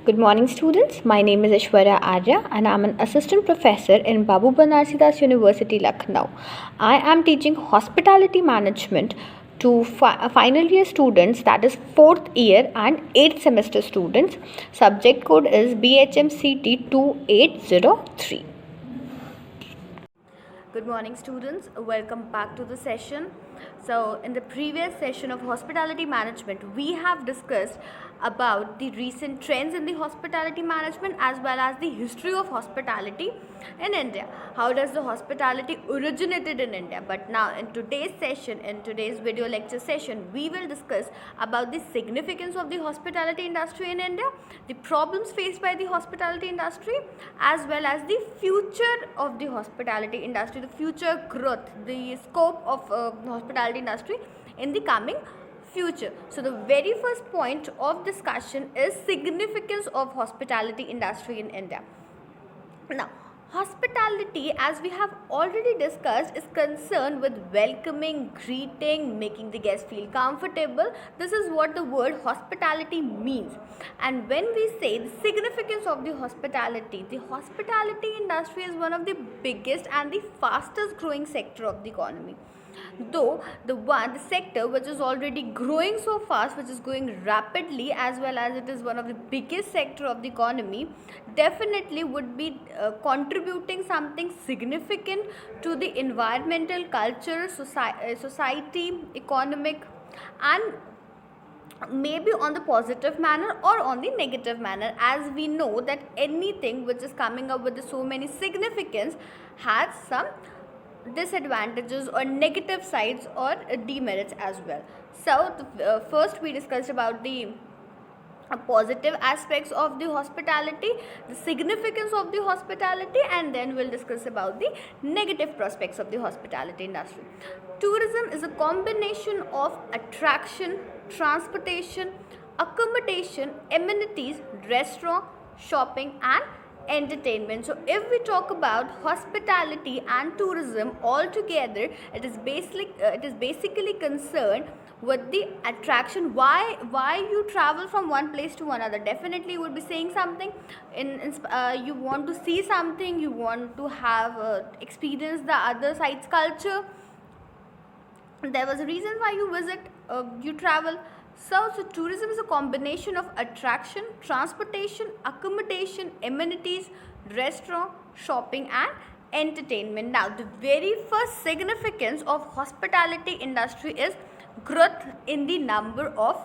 Good morning, students. My name is Aishwarya Arya, and I'm an assistant professor in Babu Banarsidass University, Lucknow. I am teaching hospitality management to final year students, that is 4th year and 8th semester students. Subject code is BHMCT 2803. Good morning, students. Welcome back to the session. So in the previous session of hospitality management, we have discussed about the recent trends in the hospitality management as well as the history of hospitality in India. How does the hospitality originated in India? But now in today's session, in today's video lecture session, we will discuss about the significance of the hospitality industry in India, the problems faced by the hospitality industry, as well as the future of the hospitality industry, the future growth, the scope of hospitality industry in the coming future. So the very first point of discussion is significance of hospitality industry in India. Now, hospitality, as we have already discussed, is concerned with welcoming, greeting, making the guest feel comfortable. This is what the word hospitality means. And when we say the significance of the hospitality industry is one of the biggest and the fastest growing sector of the economy. Though the sector which is already growing so fast, which is growing rapidly, as well as it is one of the biggest sector of the economy, definitely would be contributing something significant to the environmental, culture, society, economic, and maybe on the positive manner or on the negative manner, as we know that anything which is coming up with so many significance has some disadvantages or negative sides or demerits as well. So first we discussed about the positive aspects of the hospitality, the significance of the hospitality, and then we'll discuss about the negative prospects of the hospitality industry. Tourism is a combination of attraction, transportation, accommodation, amenities, restaurant, shopping, and entertainment. So if we talk about hospitality and tourism all together, it is basically concerned with the attraction. Why you travel from one place to another? Definitely you would be saying something you want to see something, you want to have experience the other side's culture. There was a reason why you visit, you travel. So tourism is a combination of attraction, transportation, accommodation, amenities, restaurant, shopping, and entertainment. Now, the very first significance of hospitality industry is growth in the number of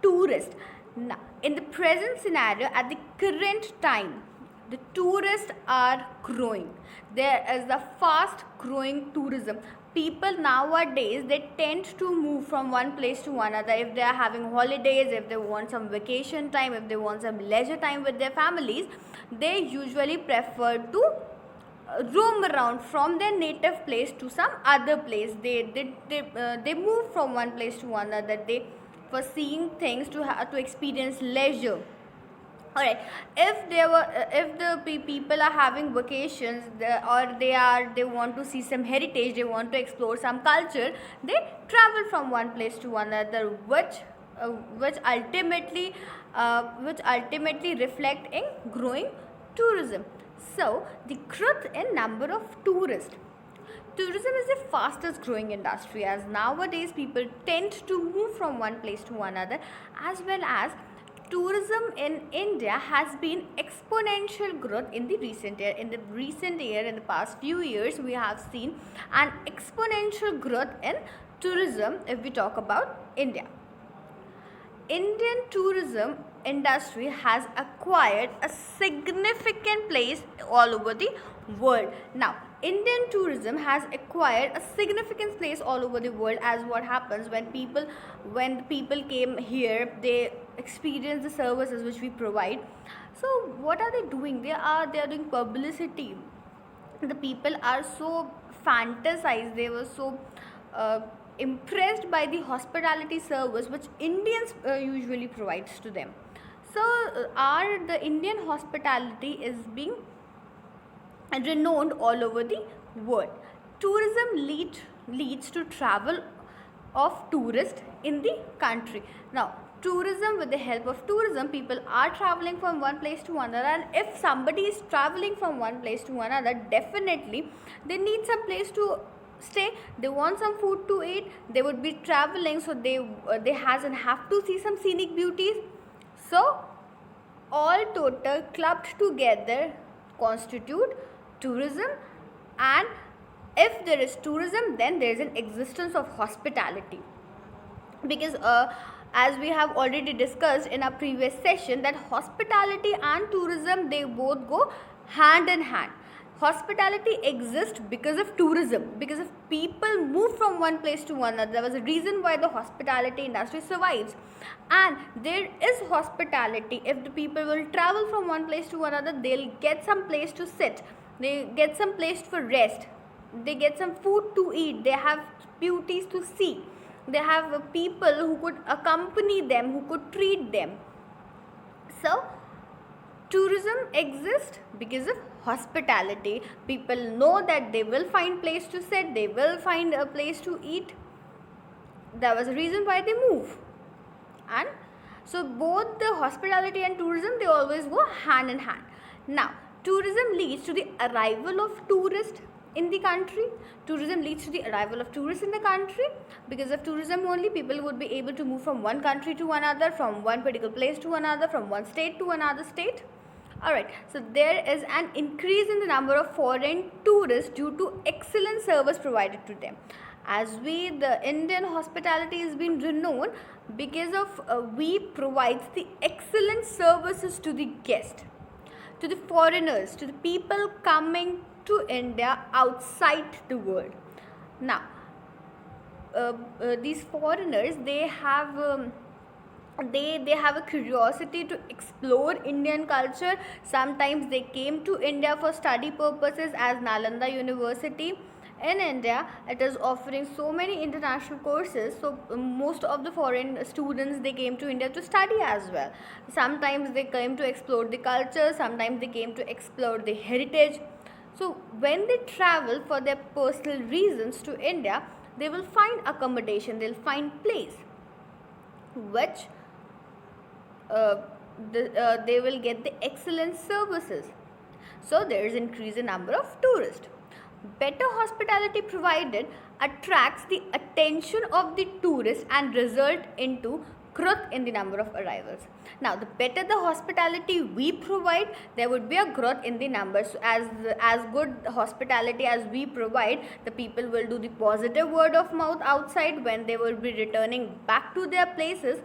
tourists. Now, in the present scenario, at the current time, the tourists are growing. There is a fast growing tourism. People nowadays, they tend to move from one place to another. If they are having holidays, if they want some vacation time, if they want some leisure time with their families, they usually prefer to roam around from their native place to some other place. They move from one place to another. They for seeing things, to experience leisure. Alright, if the people are having vacations, they want to see some heritage, they want to explore some culture, they travel from one place to another, which ultimately reflect in growing tourism. So the growth in number of tourists. Tourism is the fastest growing industry, as nowadays people tend to move from one place to another, as well as tourism in India has been exponential growth in the recent year. In the past few years, we have seen an exponential growth in tourism. If we talk about India, Indian tourism industry has acquired a significant place all over the world. Now, Indian tourism has acquired a significant place all over the world, as what happens when the people came here, they experience the services which we provide. So what are they doing? They are doing publicity. The people are so fantasized, they were so impressed by the hospitality service which Indians usually provides to them. So the Indian hospitality is being renowned all over the world. Tourism leads to travel of tourists in the country. Now, tourism, with the help of tourism, people are traveling from one place to another, and if somebody is traveling from one place to another, definitely they need some place to stay, they want some food to eat, they would be traveling, so they have to see some scenic beauties. So all total clubbed together constitute tourism, and if there is tourism, then there is an existence of hospitality, because as we have already discussed in our previous session, that hospitality and tourism, they both go hand in hand. Hospitality exists because of tourism, because if people move from one place to another, there was a reason why the hospitality industry survives. And there is hospitality, if the people will travel from one place to another, they'll get some place to sit, they get some place for rest, they get some food to eat, they have beauties to see, they have people who could accompany them, who could treat them. So tourism exists because of hospitality. People know that they will find place to sit, they will find a place to eat. That was the reason why they move. And so both the hospitality and tourism, they always go hand in hand. Now tourism leads to the arrival of tourists in the country. Tourism leads to the arrival of tourists in the country. Because of tourism only, people would be able to move from one country to another, from one particular place to another, from one state to another state. Alright, so there is an increase in the number of foreign tourists due to excellent service provided to them. As the Indian hospitality has been renowned because of we provides the excellent services to the guest, to the foreigners, to the people coming to India outside the world. Now these foreigners, they have a curiosity to explore Indian culture. Sometimes they came to India for study purposes, as Nalanda University in India, it is offering so many international courses. So most of the foreign students, they came to India to study as well. Sometimes they came to explore the culture, sometimes they came to explore the heritage. So when they travel for their personal reasons to India, they will find accommodation, they'll find place, which they will get the excellent services. So there is increase in number of tourists. Better hospitality provided attracts the attention of the tourists and result into growth in the number of arrivals. Now the better the hospitality we provide, there would be a growth in the numbers. So as good hospitality as we provide, the people will do the positive word of mouth outside. When they will be returning back to their places,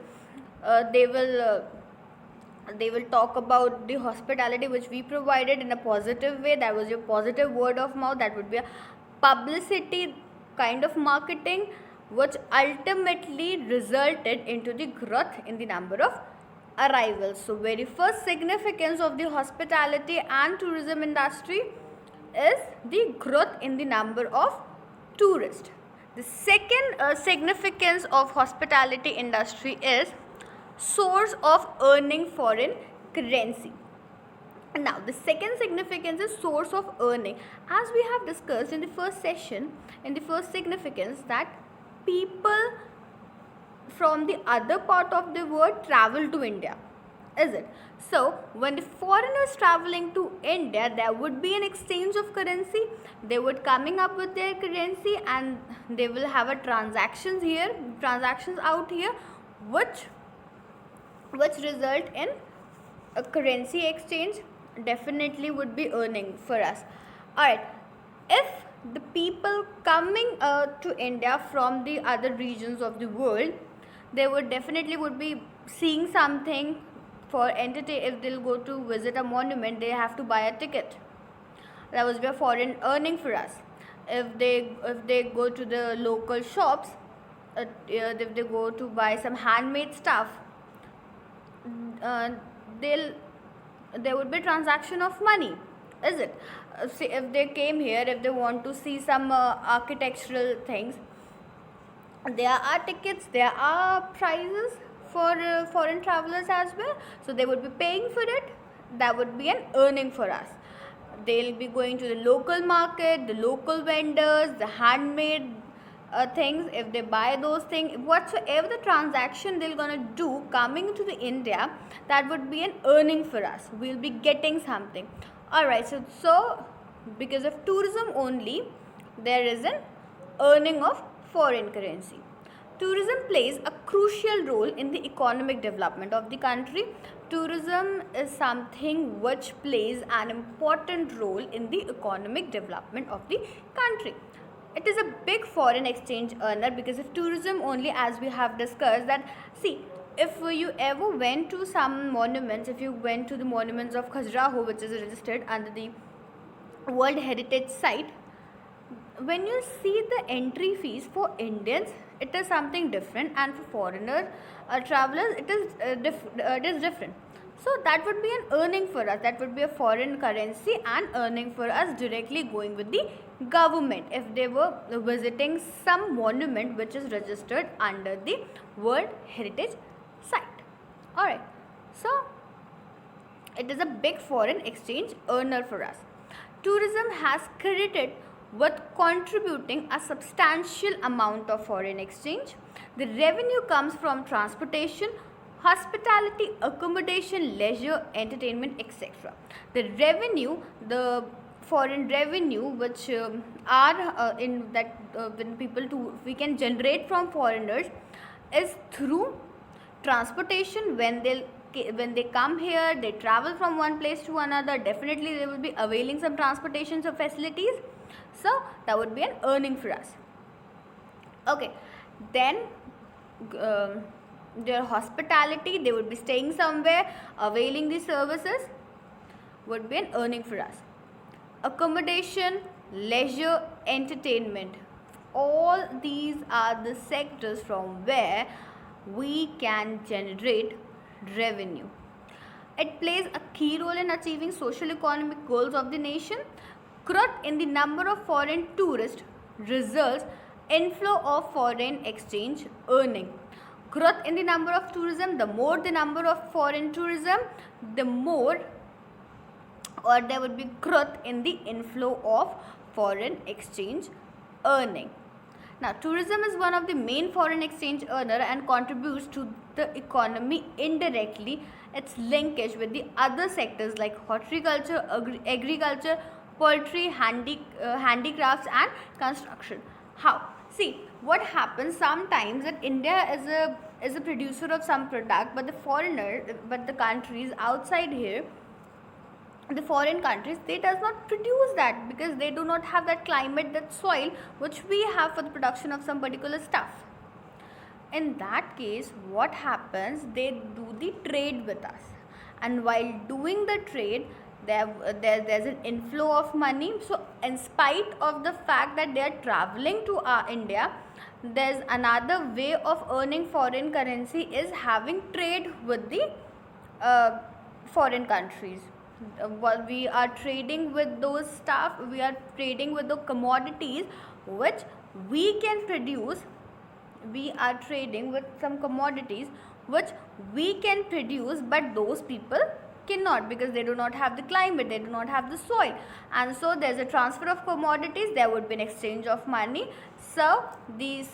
they will talk about the hospitality which we provided in a positive way. That was your positive word of mouth. That would be a publicity kind of marketing, which ultimately resulted into the growth in the number of arrivals. So very first significance of the hospitality and tourism industry is the growth in the number of tourists. The second significance of hospitality industry is source of earning foreign currency. Now the second significance is source of earning. As we have discussed in the first session, in the first significance, that people from the other part of the world travel to India, is it? So when the foreigners traveling to India, there would be an exchange of currency. They would coming up with their currency, and they will have a transactions out here, which result in a currency exchange. Definitely would be earning for us. Alright, if the people coming to India from the other regions of the world, they would be seeing something for entertain. If they'll go to visit a monument, they have to buy a ticket. That was a foreign earning for us. If they go to the local shops, if they go to buy some handmade stuff, there would be transaction of money, is it? See, if they came here, if they want to see some architectural things, there are tickets, there are prices for foreign travelers as well. So they would be paying for it. That would be an earning for us. They'll be going to the local market, the local vendors, the handmade things, if they buy those things, whatsoever the transaction they're gonna do coming to the India, that would be an earning for us. We'll be getting something. Alright, so because of tourism only, there is an earning of foreign currency. Tourism plays a crucial role in the economic development of the country. Tourism is something which plays an important role in the economic development of the country. It is a big foreign exchange earner because of tourism only, as we have discussed that. See, if you ever went to some monuments, if you went to the monuments of Khajuraho, which is registered under the World Heritage Site, when you see the entry fees for Indians, it is something different, and for foreigners, travelers, it is different. So that would be an earning for us. That would be a foreign currency and earning for us directly going with the government if they were visiting some monument which is registered under the World Heritage Site. Alright, so it is a big foreign exchange earner for us. Tourism has credited with contributing a substantial amount of foreign exchange. The revenue comes from transportation, hospitality, accommodation, leisure, entertainment, etc. The revenue, the foreign revenue which are in that when people we can generate from foreigners is through transportation. When they come here, they travel from one place to another, definitely they will be availing some transportation facilities, so that would be an earning for us. Okay, then their hospitality, they would be staying somewhere, availing the services, would be an earning for us. Accommodation, leisure, entertainment, all these are the sectors from where we can generate revenue. It plays a key role in achieving social economic goals of the nation. Growth in the number of foreign tourists results inflow of foreign exchange earning. Growth in the number of tourism, the more the number of foreign tourism, the more or there would be growth in the inflow of foreign exchange earning. Now, tourism is one of the main foreign exchange earner and contributes to the economy indirectly. Its linkage with the other sectors like horticulture, agriculture, poultry, handicrafts and construction. How? See, what happens sometimes that India is a producer of some product, but the countries outside here, the foreign countries, they does not produce that because they do not have that climate, that soil which we have for the production of some particular stuff. In that case, what happens, they do the trade with us, and while doing the trade, there's an inflow of money. So in spite of the fact that they are traveling to India, there's another way of earning foreign currency is having trade with the foreign countries. While we are trading with those stuff, we are trading with the commodities which we can produce. We are trading with some commodities which we can produce, but those people cannot because they do not have the climate, they do not have the soil, and so there's a transfer of commodities, there would be an exchange of money. So these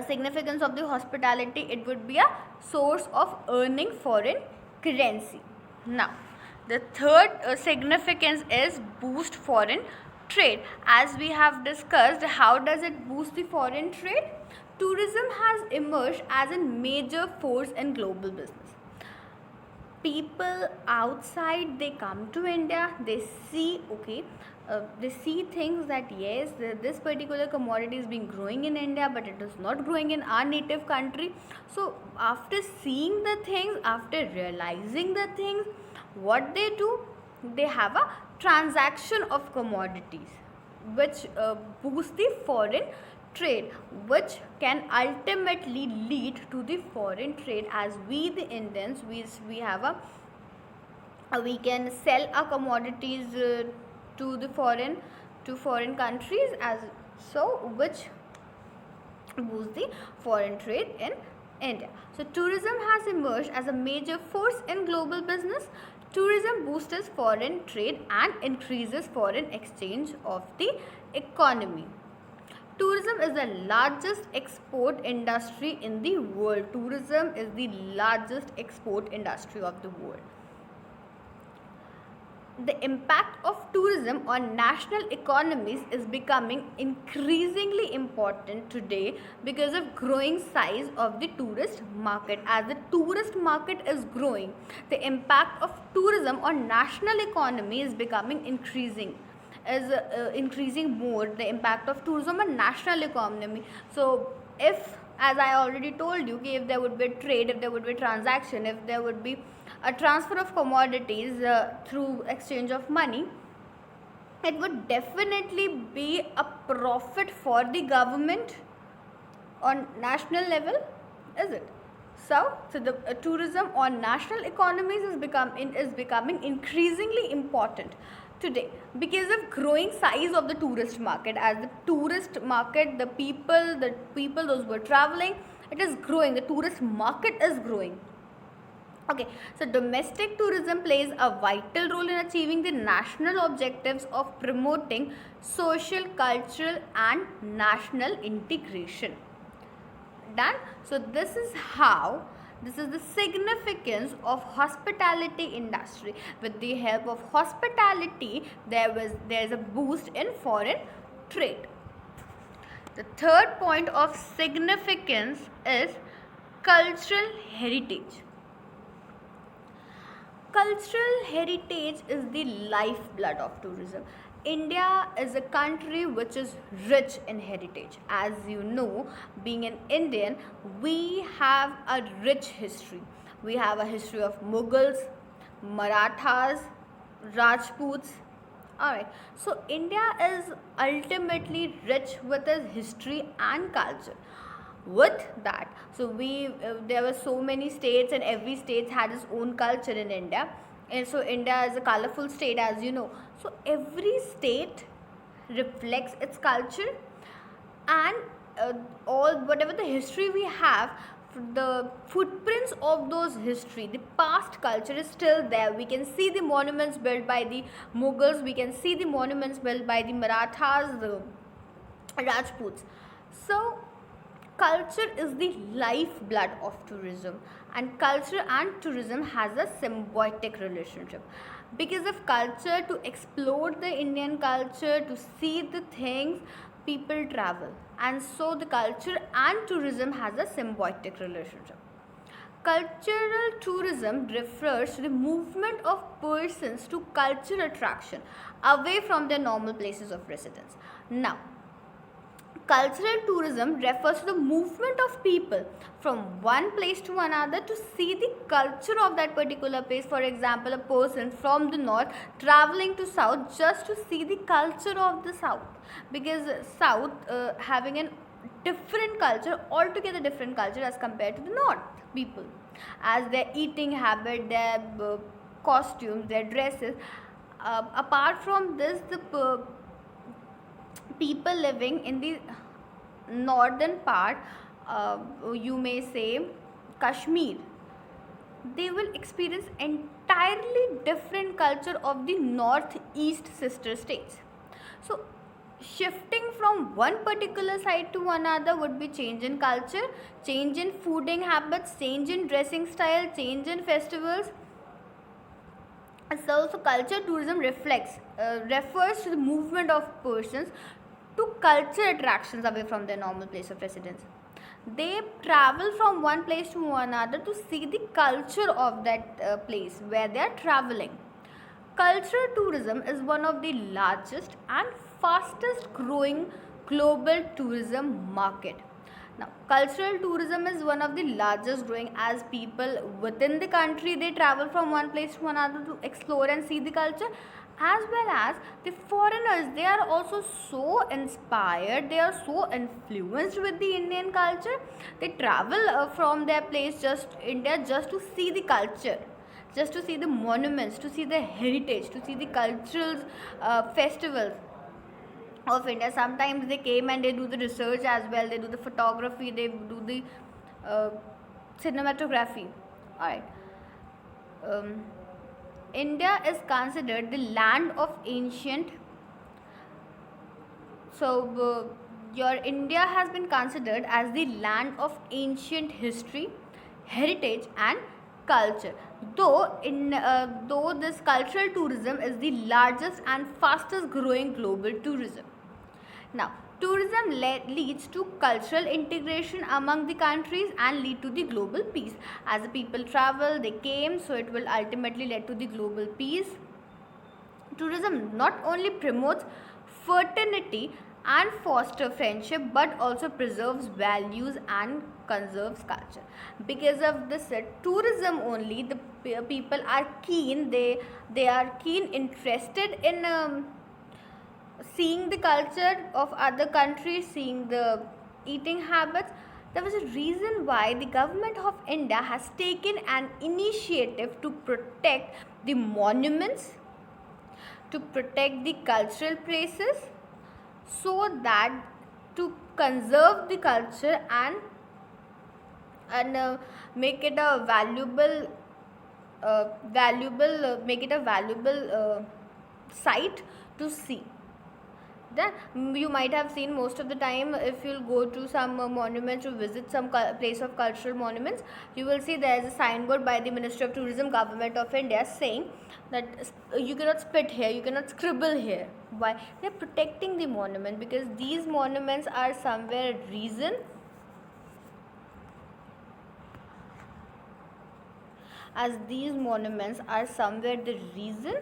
significance of the hospitality, it would be a source of earning foreign currency. Now, the third significance is boost foreign trade. As we have discussed, how does it boost the foreign trade? Tourism has emerged as a major force in global business. People outside, they come to India, they see, they see things that yes, this particular commodity is being growing in India, but it is not growing in our native country. So after seeing the things, after realizing the things, what they do, they have a transaction of commodities which boost the foreign trade, which can ultimately lead to the foreign trade, as we the Indians, we have we can sell our commodities to the foreign countries, as so which boost the foreign trade in India. So tourism has emerged as a major force in global business. Tourism boosts foreign trade and increases foreign exchange of the economy. Tourism is the largest export industry in the world. Tourism is the largest export industry of the world. The impact of tourism on national economies is becoming increasingly important today because of growing size of the tourist market. As the tourist market is growing, the impact of tourism on national economy is becoming increasing more, the impact of tourism on national economy. So if, as I already told you, if there would be trade, if there would be transaction, if there would be a transfer of commodities through exchange of money, it would definitely be a profit for the government on national level, is it? So the tourism on national economies is becoming increasingly important today because of growing size of the tourist market. As the tourist market, the people those who are traveling, it is growing. The tourist market is growing. Okay, so domestic tourism plays a vital role in achieving the national objectives of promoting social, cultural, and national integration. Done. So this is the significance of hospitality industry. With the help of hospitality, there is a boost in foreign trade. The third point of significance is cultural heritage. Cultural heritage is the lifeblood of tourism. India is a country which is rich in heritage. As you know, being an Indian, we have a rich history. We have a history of Mughals, Marathas, Rajputs. Alright, so India is ultimately rich with its history and culture. With that, so there were so many states, and every state had its own culture in India. And so India is a colorful state, as you know. So every state reflects its culture, and whatever the history we have, the footprints of those history, the past culture is still there. We can see the monuments built by the Mughals, we can see the monuments built by the Marathas, the Rajputs. So culture is the lifeblood of tourism, and culture and tourism has a symbiotic relationship. Because of culture, to explore the Indian culture, to see the things, people travel, and so the culture and tourism has a symbiotic relationship. Cultural tourism refers to the movement of persons to cultural attraction away from their normal places of residence. Now, cultural tourism refers to the movement of people from one place to another to see the culture of that particular place. For example, a person from the north traveling to south just to see the culture of the south, because south having a different culture, altogether different culture as compared to the north people, as their eating habit, their costumes, their dresses. Apart from this, the people living in the northern part, you may say Kashmir, they will experience entirely different culture of the northeast sister states. So shifting from one particular side to another would be change in culture, change in fooding habits, change in dressing style, change in festivals. So culture tourism refers to the movement of persons to culture attractions away from their normal place of residence. They travel from one place to another to see the culture of that place where they are traveling. Cultural tourism is one of the largest and fastest growing global tourism market. Now, cultural tourism is one of the largest growing, as people within the country, they travel from one place to another to explore and see the culture, as well as the foreigners. They are also so inspired, they are so influenced with the Indian culture. They travel from their place, just India, just to see the culture, just to see the monuments, to see the heritage, to see the cultural festivals of India. Sometimes they came and they do the research as well, they do the photography, they do the cinematography. Alright. India is considered the land of ancient. So your India has been considered as the land of ancient history, heritage and culture. Though this cultural tourism is the largest and fastest growing global tourism. Now, tourism leads to cultural integration among the countries and lead to the global peace. As the people travel, they came, so it will ultimately lead to the global peace. Tourism not only promotes fraternity and foster friendship but also preserves values and conserves culture. Because of this tourism only, the people are keen, they are keen interested in seeing the culture of other countries, seeing the eating habits. There was a reason why the government of India has taken an initiative to protect the monuments, to protect the cultural places, so that to conserve the culture and make it a valuable site to see. Then you might have seen most of the time, if you'll go to some monument to visit some place of cultural monuments, you will see there is a signboard by the Ministry of Tourism, Government of India, saying that you cannot spit here, you cannot scribble here. Why? They are protecting the monument, because these monuments are somewhere reason as these monuments are somewhere the reason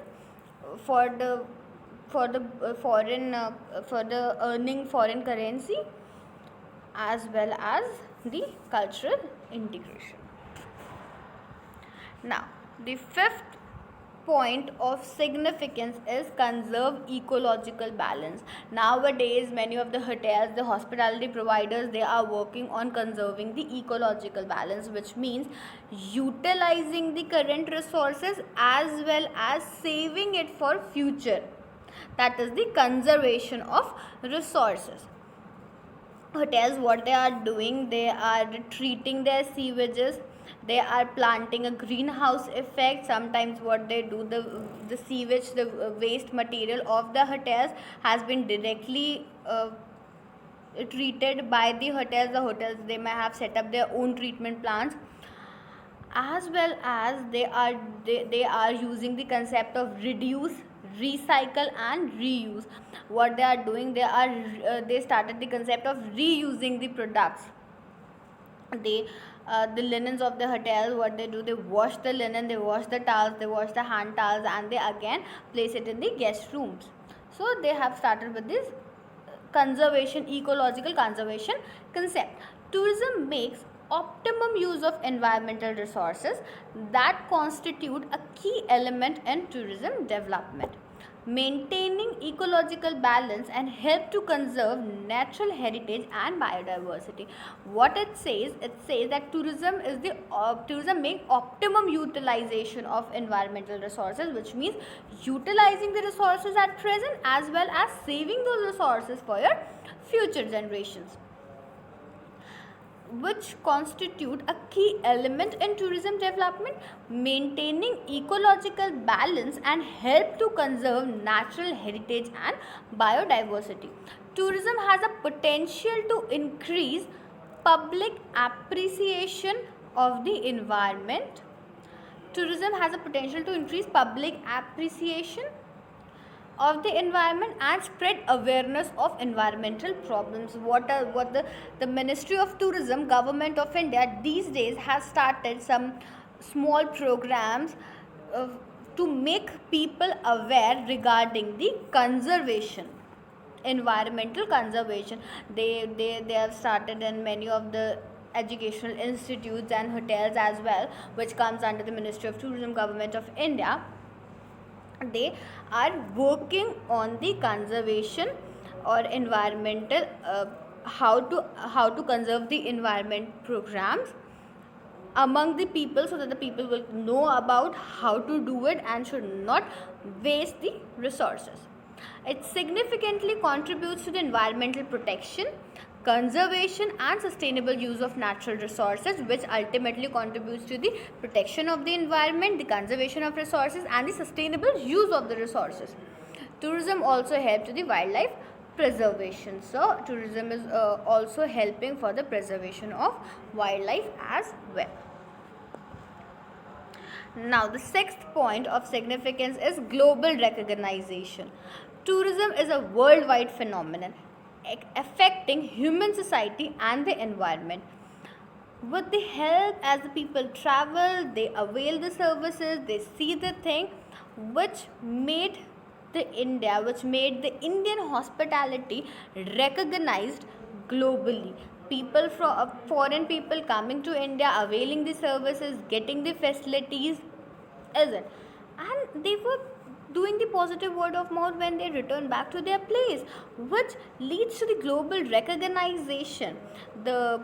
for the earning foreign currency as well as the cultural integration. Now, the fifth point of significance is conserve ecological balance. Nowadays, many of the hotels, the hospitality providers, they are working on conserving the ecological balance, which means utilizing the current resources as well as saving it for future. That is the conservation of resources. Hotels, what they are doing, they are treating their sewages, they are planting a greenhouse effect. Sometimes what they do, the sewage, the waste material of the hotels has been directly treated by the hotels. The hotels, they may have set up their own treatment plants, as well as they are using the concept of reduce, recycle and reuse. What they are doing, they started the concept of reusing the products. The linens of the hotel, what they do, they wash the linen, they wash the towels, they wash the hand towels, and they again place it in the guest rooms. So they have started with this conservation, ecological conservation concept. Tourism makes optimum use of environmental resources that constitute a key element in tourism development. Maintaining ecological balance and help to conserve natural heritage and biodiversity. What it says that tourism make optimum utilization of environmental resources, which means utilizing the resources at present as well as saving those resources for your future generations, which constitute a key element in tourism development. Maintaining ecological balance and help to conserve natural heritage and biodiversity. Tourism has a potential to increase public appreciation of the environment. Tourism has a potential to increase public appreciation of the environment and spread awareness of environmental problems. What the Ministry of Tourism, Government of India, these days has started some small programs to make people aware regarding the conservation, environmental conservation. They have started in many of the educational institutes and hotels as well, which comes under the Ministry of Tourism, Government of India. They are working on the conservation or environmental how to conserve the environment programs among the people, so that the people will know about how to do it and should not waste the resources. It significantly contributes to the environmental protection, conservation and sustainable use of natural resources, which ultimately contributes to the protection of the environment, the conservation of resources and the sustainable use of the resources. Tourism also helps to the wildlife preservation. So tourism is also helping for the preservation of wildlife as well. Now, the sixth point of significance is global recognition. Tourism is a worldwide phenomenon affecting human society and the environment. With the help, as the people travel, they avail the services, they see the thing, which made which made the Indian hospitality recognized globally. People from foreign people coming to India, availing the services, getting the facilities, is it? And they were doing the positive word of mouth when they return back to their place, which leads to the global recognition. The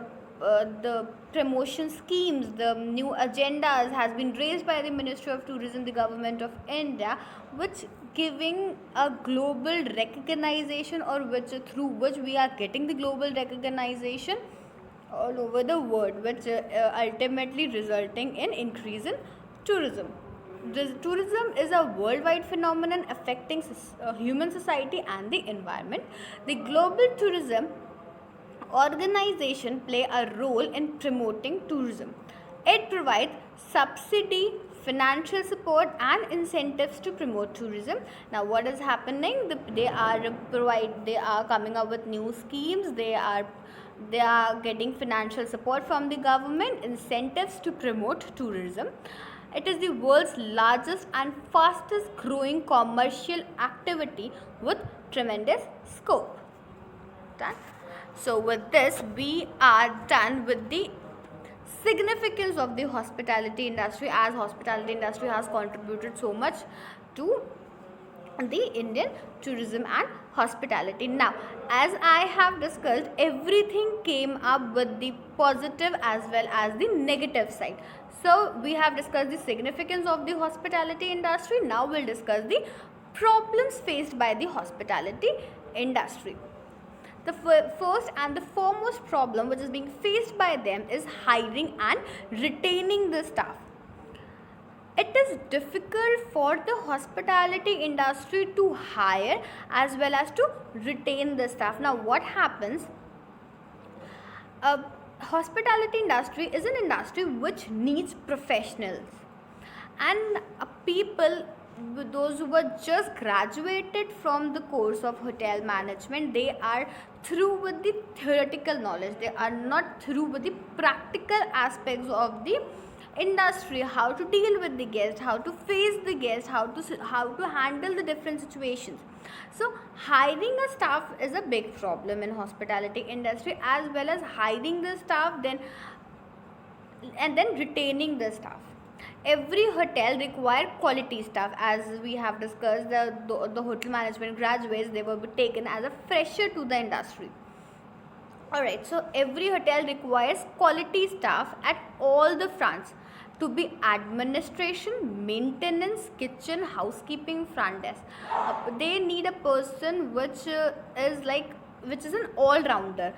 promotion schemes, the new agendas has been raised by the Ministry of Tourism, the Government of India, which giving a global recognition, or which through which we are getting the global recognition all over the world, which ultimately resulting in increase in tourism. Tourism is a worldwide phenomenon affecting human society and the environment. The global tourism organization play a role in promoting tourism. It provides subsidy, financial support and incentives to promote tourism. Now what is happening? They are coming up with new schemes. They are getting financial support from the government, incentives to promote tourism. It is the world's largest and fastest growing commercial activity with tremendous scope. Done. So with this, we are done with the significance of the hospitality industry, as hospitality industry has contributed so much to the Indian tourism and hospitality. Now, as I have discussed, everything came up with the positive as well as the negative side. So we have discussed the significance of the hospitality industry. Now we'll discuss the problems faced by the hospitality industry. The first and the foremost problem which is being faced by them is hiring and retaining the staff. It is difficult for the hospitality industry to hire as well as to retain the staff. Now what happens? Hospitality industry is an industry which needs professionals, and people, those who were just graduated from the course of hotel management, they are through with the theoretical knowledge. They are not through with the practical aspects of the industry, how to deal with the guest, how to face the guest, how to handle the different situations. So hiring a staff is a big problem in hospitality industry, as well as hiring the staff and then retaining the staff. Every hotel require quality staff. As we have discussed, the hotel management graduates, they will be taken as a fresher to the industry. Alright, so every hotel requires quality staff at all the fronts, to be administration, maintenance, kitchen, housekeeping, front desk. They need a person which is an all-rounder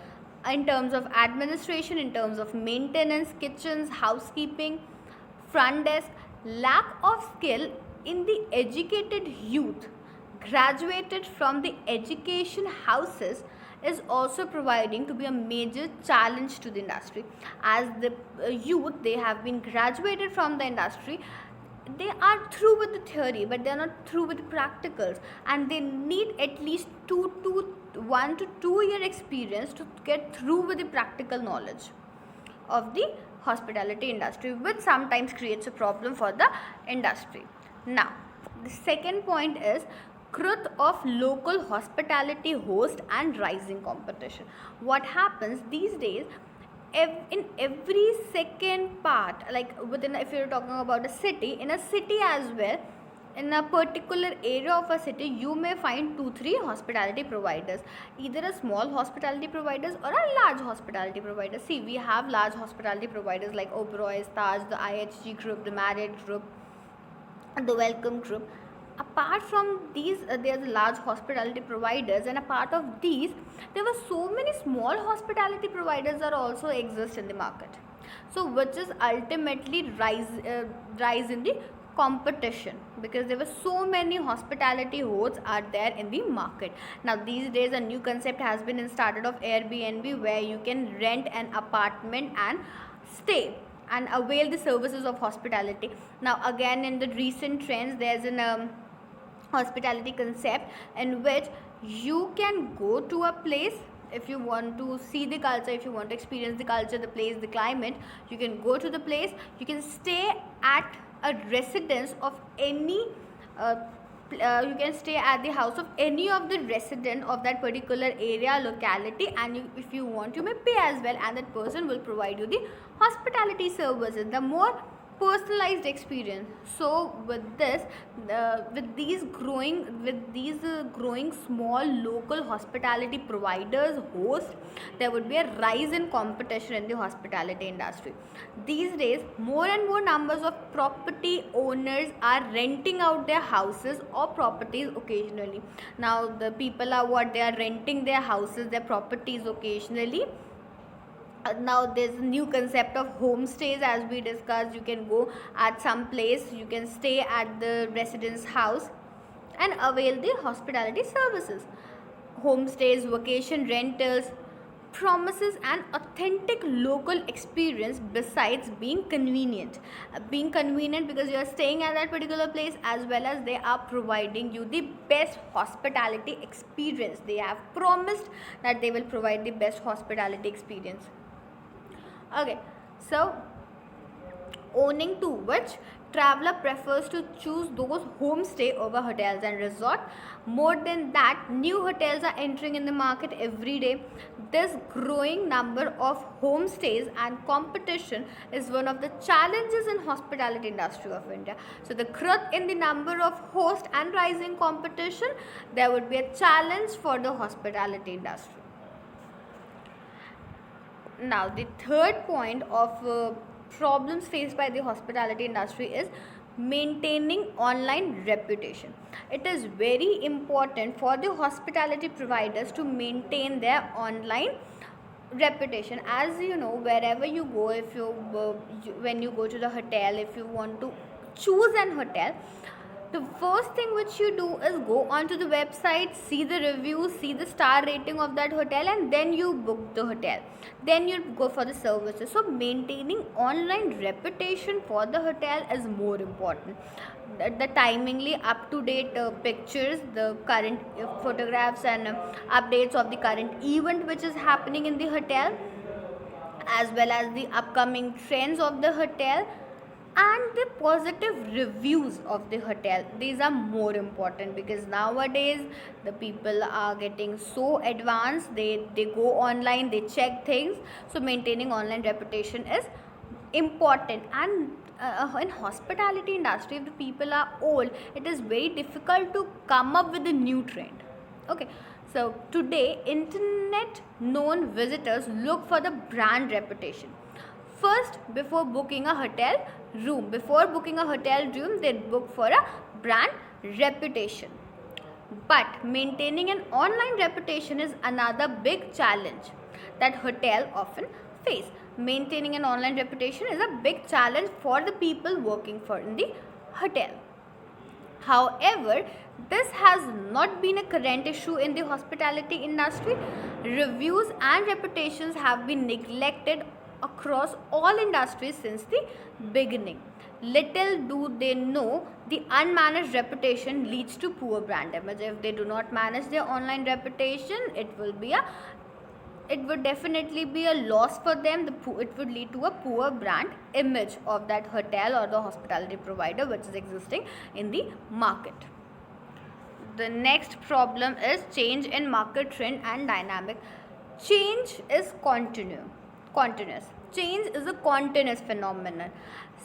in terms of administration, in terms of maintenance, kitchens, housekeeping, front desk. Lack of skill in the educated youth graduated from the education houses is also providing to be a major challenge to the industry, as the youth, they have been graduated from the industry, they are through with the theory but they are not through with the practicals, and they need at least 1 to 2 year experience to get through with the practical knowledge of the hospitality industry, which sometimes creates a problem for the industry. Now the second point is growth of local hospitality host and rising competition. What happens these days, in every second part, like within, if you're talking about a city, in a city as well, in a particular area of a city, you may find 2-3 hospitality providers, either a small hospitality providers or a large hospitality provider. See, we have large hospitality providers like Oberoi's, Taj, the IHG group, the Marriott group, the Welcome group. Apart from these, there's large hospitality providers, and a part of these, there were so many small hospitality providers that also exist in the market. So which is ultimately rise in the competition, because there were so many hospitality hosts are there in the market. Now these days a new concept has been started of Airbnb, where you can rent an apartment and stay and avail the services of hospitality. Now again, in the recent trends, there's an hospitality concept in which you can go to a place. If you want to see the culture, if you want to experience the culture, the place, the climate, you can go to the place. You can stay at a residence of any you can stay at the house of any of the resident of that particular area, locality, and if you want, you may pay as well, and that person will provide you the hospitality services, the more personalized experience. So with this, with these growing small local hospitality providers, hosts, there would be a rise in competition in the hospitality industry. These days, more and more numbers of property owners are renting out their houses or properties occasionally. Now the people are they are renting their houses, their properties occasionally. Now there's a new concept of homestays, as we discussed. You can go at some place, you can stay at the resident's house and avail the hospitality services. Homestays, vacation rentals promises an authentic local experience besides being convenient. Being convenient because you are staying at that particular place, as well as they are providing you the best hospitality experience. They have promised that they will provide the best hospitality experience. Okay, so owning to which traveler prefers to choose those homestay over hotels and resort. More than that, new hotels are entering in the market every day. This growing number of homestays and competition is one of the challenges in hospitality industry of India. So the growth in the number of hosts and rising competition, there would be a challenge for the hospitality industry. Now the third point of problems faced by the hospitality industry is maintaining online reputation. It is very important for the hospitality providers to maintain their online reputation. As you know, wherever you go, if you when you go to the hotel, if you want to choose an hotel, the first thing which you do is go onto the website, see the reviews, see the star rating of that hotel, and then you book the hotel. Then you go for the services. So maintaining online reputation for the hotel is more important. The timingly up to date pictures, the current photographs and updates of the current event which is happening in the hotel, as well as the upcoming trends of the hotel and the positive reviews of the hotel. These are more important, because nowadays the people are getting so advanced, they go online, they check things. So maintaining online reputation is important. And in hospitality industry, if the people are old, it is very difficult to come up with a new trend. Okay, so today internet known visitors look for the brand reputation. First, before booking a hotel room, they book for a brand reputation. But maintaining an online reputation is another big challenge that hotel often face. Maintaining an online reputation is a big challenge for the people working for in the hotel. However, this has not been a current issue in the hospitality industry. Reviews and reputations have been neglected across all industries since the beginning. Little do they know, the unmanaged reputation leads to poor brand image. If they do not manage their online reputation, it would definitely be a loss for them. It would lead to a poor brand image of that hotel or the hospitality provider which is existing in the market. The next problem is change in market trend and dynamic. Change is continuous. Change is a continuous phenomenon.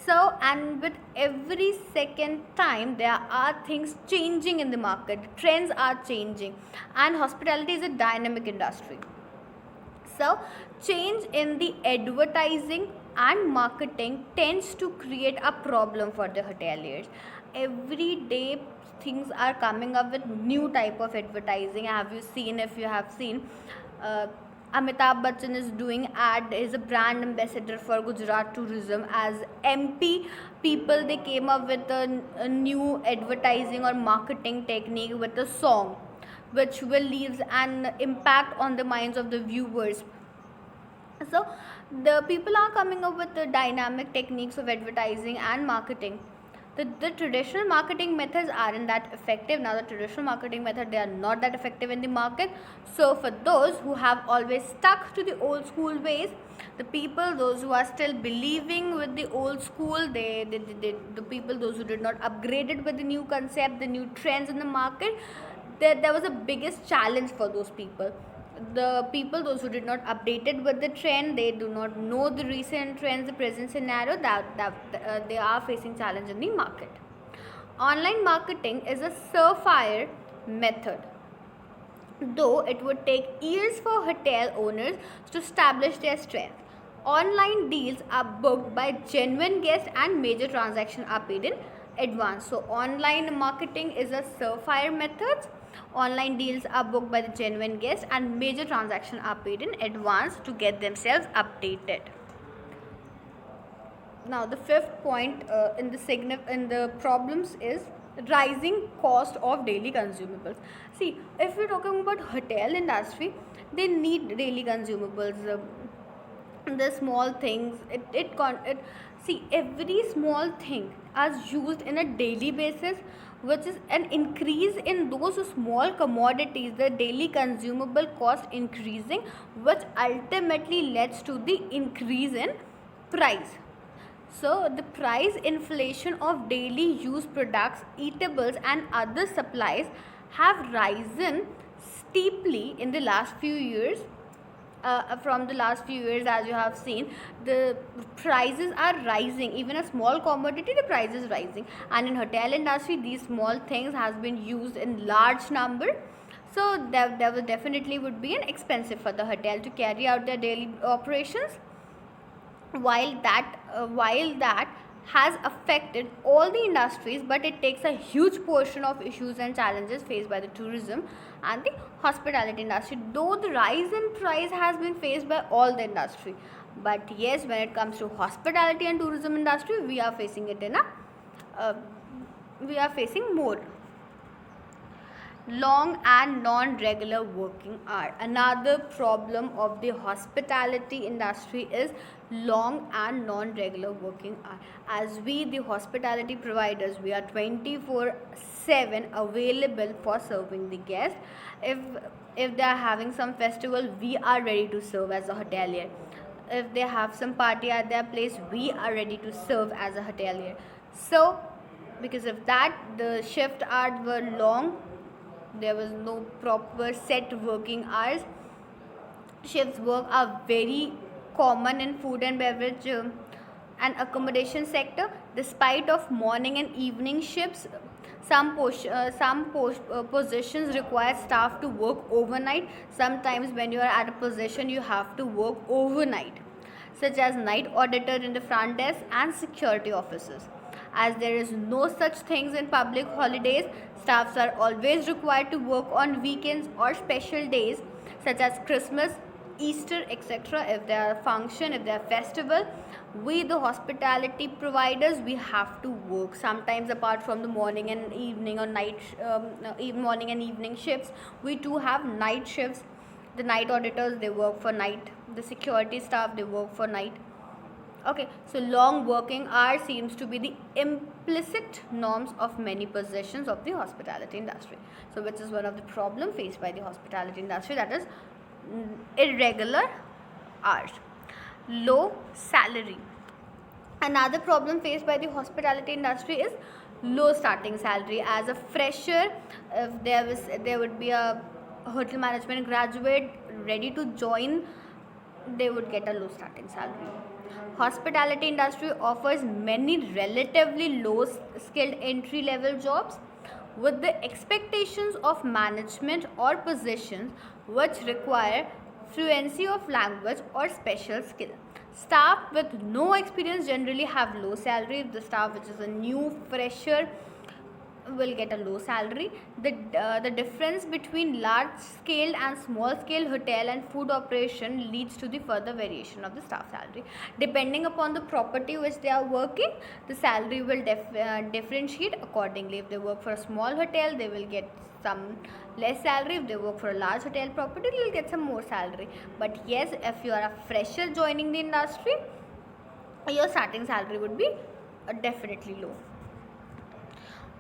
So, and with every second time, there are things changing in the market. Trends are changing, and hospitality is a dynamic industry. So, change in the advertising and marketing tends to create a problem for the hoteliers. Every day, things are coming up with new type of advertising. If you have seen, Amitabh Bachchan is doing ad, is a brand ambassador for Gujarat tourism. As MP people, they came up with a new advertising or marketing technique with a song, which will leave an impact on the minds of the viewers. So the people are coming up with the dynamic techniques of advertising and marketing. The traditional marketing methods aren't that effective. Now the traditional marketing method, they are not that effective in the market. So for those who have always stuck to the old school ways, the people, those who are still believing with the old school, the people, those who did not upgrade it with the new concept, the new trends in the market, there was a biggest challenge for those people. The people, those who did not update it with the trend, they do not know the recent trends, the present scenario, that they are facing challenge in the market. Online marketing is a surefire method, though it would take years for hotel owners to establish their strength. Online deals are booked by genuine guests and major transactions are paid in advance. So online marketing is a surefire method. Online deals are booked by the genuine guests and major transactions are paid in advance to get themselves updated. Now the fifth point in the problems is rising cost of daily consumables. See, if we're talking about hotel industry, they need daily consumables. The small things, see, every small thing is used in a daily basis, which is an increase in those small commodities, the daily consumable cost increasing, which ultimately leads to the increase in price. So the price inflation of daily use products, eatables and other supplies have risen steeply in the last few years. From the last few years, as you have seen, the prices are rising. Even a small commodity, the price is rising. And in hotel industry, these small things has been used in large number. So there will definitely would be an expensive for the hotel to carry out their daily operations. While that has affected all the industries, but it takes a huge portion of issues and challenges faced by the tourism and the hospitality industry, though the rise in price has been faced by all the industry. But yes, when it comes to hospitality and tourism industry, we are facing it in we are facing more. Long and non-regular working hour. Another problem of the hospitality industry is long and non-regular working hour. As we, the hospitality providers, we are 24/7 available for serving the guests. If they are having some festival, we are ready to serve as a hotelier. If they have some party at their place, we are ready to serve as a hotelier. So because of that, the shift hours were long. There was no proper set working hours. Shifts work are very common in food and beverage and accommodation sector. Despite of morning and evening shifts, some positions require staff to work overnight. Sometimes when you are at a position, you have to work overnight, such as night auditor in the front desk and security officers. As there is no such things in public holidays, staffs are always required to work on weekends or special days such as Christmas, Easter, etc. If there are function, if there are festival, we, the hospitality providers, we have to work. Sometimes apart from the morning and evening or night, morning and evening shifts, we too have night shifts. The night auditors, they work for night. The security staff, they work for night. Okay, so long working hours seems to be the implicit norms of many positions of the hospitality industry. So which is one of the problem faced by the hospitality industry, that is irregular hours. Low salary. Another problem faced by the hospitality industry is low starting salary. As a fresher, if there would be a hotel management graduate ready to join, they would get a low starting salary. Hospitality industry offers many relatively low skilled entry level jobs with the expectations of management or positions which require fluency of language or special skill. Staff with no experience generally have low salary. The staff which is a new fresher will get a low salary. The difference between large scale and small scale hotel and food operation leads to the further variation of the staff salary. Depending upon the property which they are working, the salary will differentiate accordingly. If they work for a small hotel, they will get some less salary. If they work for a large hotel property, they will get some more salary. But yes, if you are a fresher joining the industry, your starting salary would be definitely low.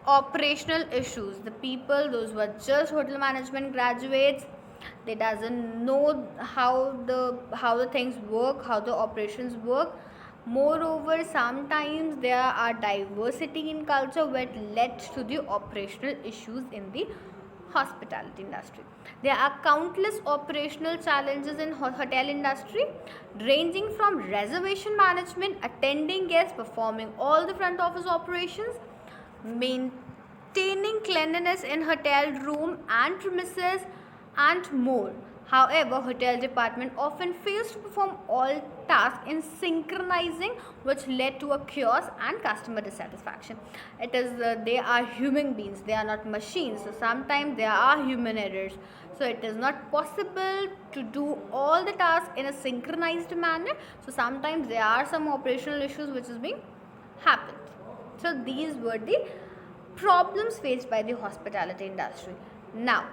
Operational issues. The people, those who are just hotel management graduates, they doesn't know how the things work, how the operations work. Moreover, sometimes there are diversity in culture which led to the operational issues in the hospitality industry. There are countless operational challenges in hotel industry, ranging from reservation management, attending guests, performing all the front office operations, maintaining cleanliness in hotel room and premises, and more. However, hotel department often fails to perform all tasks in synchronizing, which led to a chaos and customer dissatisfaction. It is they are human beings; they are not machines. So sometimes there are human errors. So it is not possible to do all the tasks in a synchronized manner. So sometimes there are some operational issues which is being happened. So these were the problems faced by the hospitality industry. Now,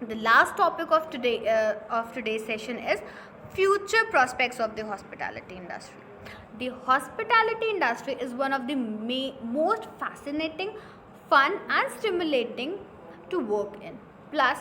the last topic of today's session is future prospects of the hospitality industry. The hospitality industry is one of the most fascinating, fun and stimulating to work in. Plus,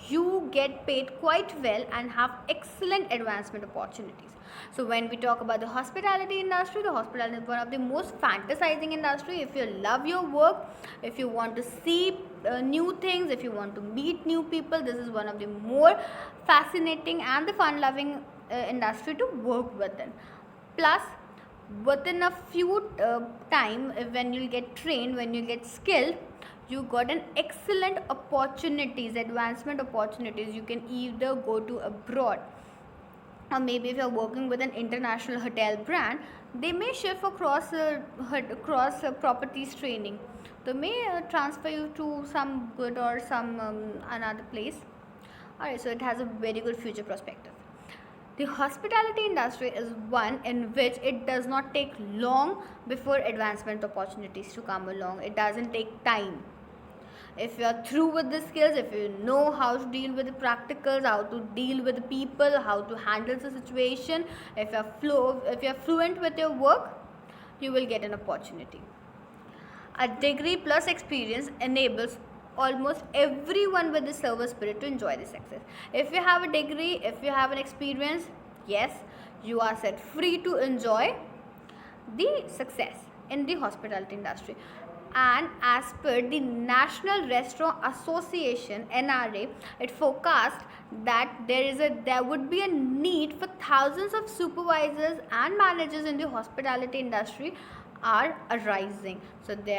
you get paid quite well and have excellent advancement opportunities. So when we talk about the hospitality industry is one of the most fantasizing industry. If you love your work, if you want to see new things, if you want to meet new people, this is one of the more fascinating and the fun loving industry to work within. Plus, within a few time, when you get trained, when you get skilled, you got an excellent opportunities, advancement opportunities. You can either go to abroad, or maybe if you are working with an international hotel brand, they may shift across properties training. They may transfer you to some good or some another place. Alright, so it has a very good future perspective. The hospitality industry is one in which it does not take long before advancement opportunities to come along. It doesn't take time. If you are through with the skills, if you know how to deal with the practicals, how to deal with the people, how to handle the situation, if you are fluent with your work, you will get an opportunity. A degree plus experience enables almost everyone with the server spirit to enjoy the success. If you have a degree, if you have an experience, yes, you are set free to enjoy the success in the hospitality industry. And as per the National Restaurant Association (NRA), it forecast that there would be a need for thousands of supervisors and managers in the hospitality industry are arising. So it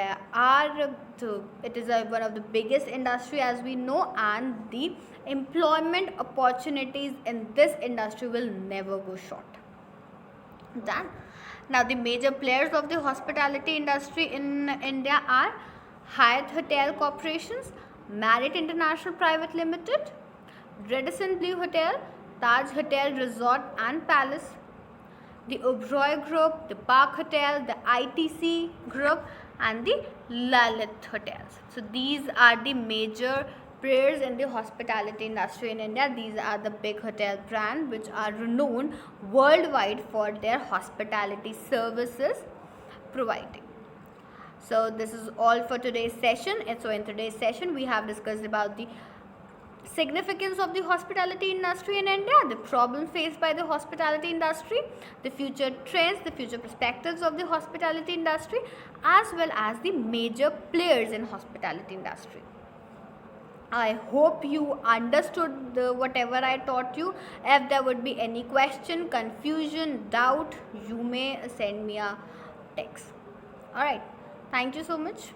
is one of the biggest industry as we know, and the employment opportunities in this industry will never go short. Done. Now, the major players of the hospitality industry in India are Hyatt Hotel Corporations, Marriott International Private Limited, Radisson Blu Hotel, Taj Hotel Resort and Palace, the Oberoi Group, the Park Hotel, the ITC Group, and the Lalit Hotels. So these are the major players in the hospitality industry in India. These are the big hotel brands which are renowned worldwide for their hospitality services providing. So this is all for today's session. And so in today's session, we have discussed about the significance of the hospitality industry in India, the problems faced by the hospitality industry, the future trends, the future perspectives of the hospitality industry, as well as the major players in hospitality industry. I hope you understood whatever I taught you. If there would be any question, confusion, doubt, you may send me a text. Alright, thank you so much.